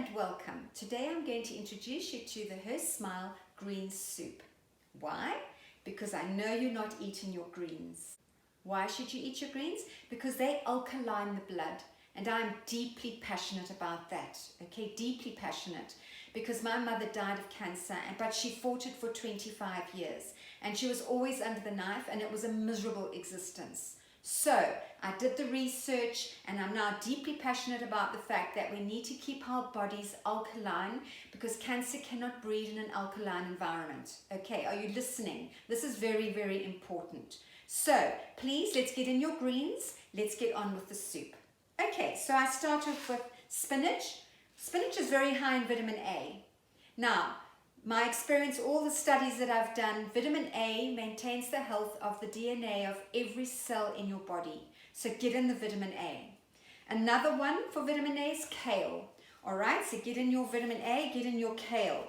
and welcome. Today I'm going to introduce you to the Her Smile green soup. Why? Because I know you're not eating your greens. Why should you eat your greens? Because they alkaline the blood, and I'm deeply passionate about that. Okay, deeply passionate, because my mother died of cancer, but she fought it for 25 years, and she was always under the knife, and it was a miserable existence. So I did the research, and I'm now deeply passionate about the fact that we need to keep our bodies alkaline, because cancer cannot breed in an alkaline environment. Okay, are you listening? This is very, very important. So please, let's get in your greens. Let's get on with the soup. Okay, so I start off with spinach. Spinach is very high in vitamin A. Now, my experience, all the studies that I've done, vitamin A maintains the health of the DNA of every cell in your body. So get in the vitamin A. Another one for vitamin A is kale. All right, so get in your vitamin A, get in your kale.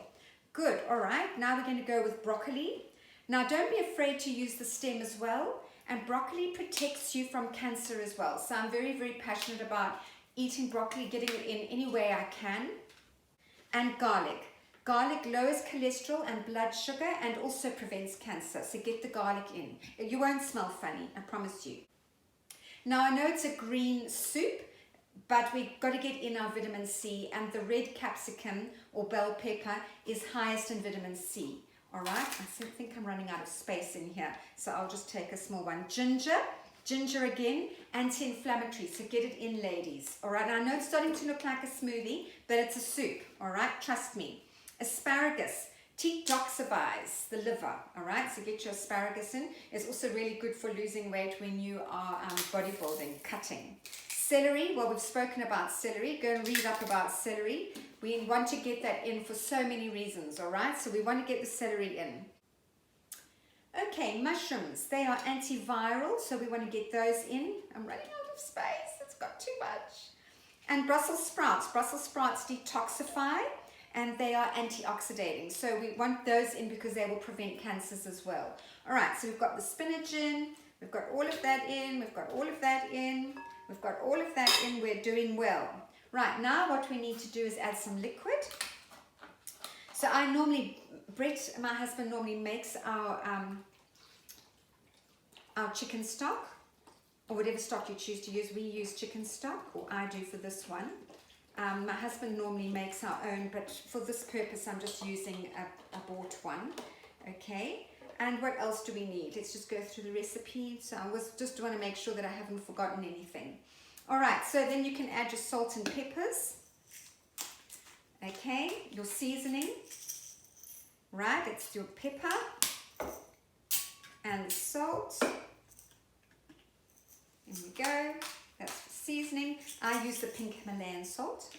Good, all right, now we're going to go with broccoli. Now, don't be afraid to use the stem as well. And broccoli protects you from cancer as well. So I'm very, very passionate about eating broccoli, getting it in any way I can. And garlic. Garlic lowers cholesterol and blood sugar and also prevents cancer. So get the garlic in. You won't smell funny, I promise you. Now, I know it's a green soup, but we've got to get in our vitamin C, and the red capsicum or bell pepper is highest in vitamin C. All right, I think I'm running out of space in here, so I'll just take a small one. Ginger again, anti-inflammatory, so get it in, ladies. All right, now I know it's starting to look like a smoothie, but it's a soup, all right, trust me. Asparagus detoxifies the liver, all right, so get your asparagus in. It's also really good for losing weight when you are bodybuilding, cutting. Celery, well, we've spoken about celery. Go and read up about celery. We want to get that in for so many reasons, all right? So we want to get the celery in. Okay, mushrooms. They are antiviral, so we want to get those in. I'm running out of space. It's got too much. And Brussels sprouts. Brussels sprouts detoxify, and they are antioxidating. So we want those in because they will prevent cancers as well. All right, so we've got the spinach in. We've got all of that in. We've got all of that in. We've got all of that in, we're doing well. Right, now what we need to do is add some liquid. So I normally, Brett, my husband, normally makes our chicken stock, or whatever stock you choose to use. We use chicken stock, or I do for this one. My husband normally makes our own, but for this purpose I'm just using a bought one, okay? And what else do we need? Let's just go through the recipe. So I just want to make sure that I haven't forgotten anything. All right, so then you can add your salt and peppers. Okay, your seasoning. Right, it's your pepper and the salt. There we go. That's for seasoning. I use the pink Himalayan salt.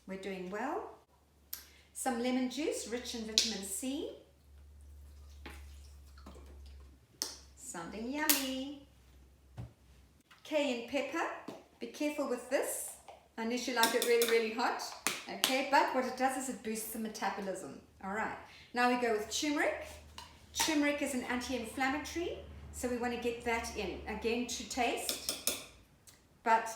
We're doing well. Some lemon juice, rich in vitamin C. Sounding yummy. Cayenne pepper. Be careful with this, unless you like it really, really hot. Okay, but what it does is it boosts the metabolism. All right, now we go with turmeric. Turmeric is an anti-inflammatory, so we want to get that in. Again, to taste, but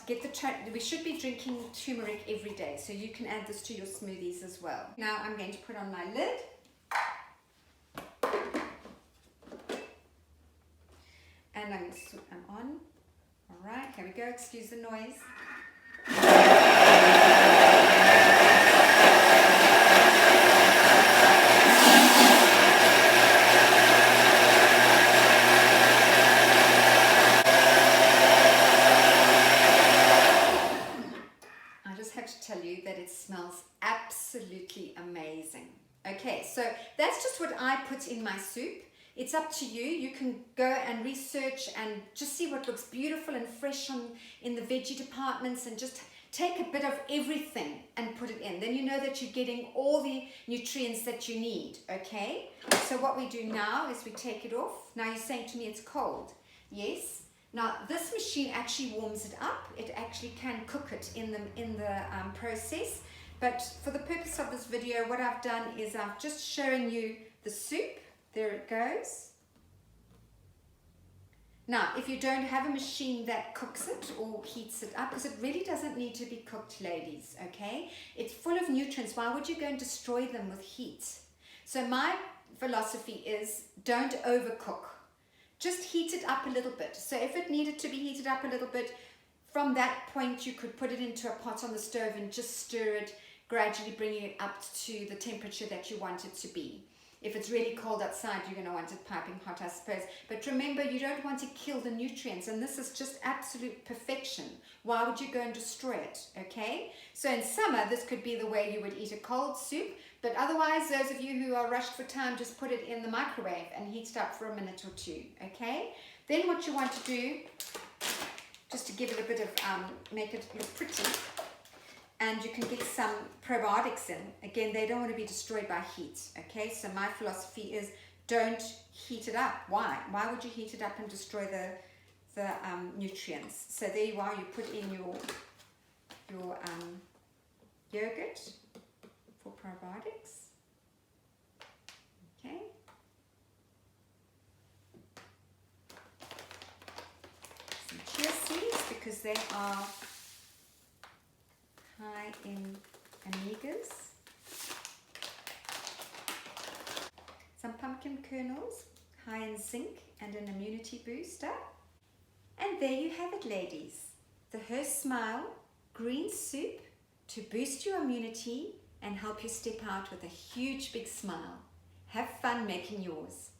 we should be drinking turmeric every day, so you can add this to your smoothies as well. Now I'm going to put on my lid. And I'm going to switch them on. All right, here we go. Excuse the noise. I just have to tell you that it smells absolutely amazing. Okay, so that's just what I put in my soup. It's up to you. You can go and research and just see what looks beautiful and fresh in the veggie departments, and just take a bit of everything and put it in. Then you know that you're getting all the nutrients that you need, okay? So what we do now is we take it off. Now you're saying to me it's cold. Yes. Now this machine actually warms it up. It actually can cook it in the process. But for the purpose of this video, what I've done is I've just shown you the soup. There it goes. Now, if you don't have a machine that cooks it or heats it up, because it really doesn't need to be cooked, ladies, okay? It's full of nutrients. Why would you go and destroy them with heat? So my philosophy is don't overcook. Just heat it up a little bit. So if it needed to be heated up a little bit, from that point you could put it into a pot on the stove and just stir it, gradually bringing it up to the temperature that you want it to be. If it's really cold outside, you're going to want it piping hot, I suppose. But remember, you don't want to kill the nutrients, and this is just absolute perfection. Why would you go and destroy it, okay? So in summer, this could be the way you would eat a cold soup, but otherwise, those of you who are rushed for time, just put it in the microwave and heat it up for a minute or two, okay? Then what you want to do, just to give it a bit of, make it look pretty, and you can get some probiotics in. Again, they don't want to be destroyed by heat, okay? So my philosophy is don't heat it up. Why? Why would you heat it up and destroy the nutrients? So there you are, you put in your yogurt for probiotics, okay? Some chia seeds, because they are high in omegas. Some pumpkin kernels, high in zinc and an immunity booster. And there you have it, ladies. The Her Smile green soup to boost your immunity and help you step out with a huge big smile. Have fun making yours.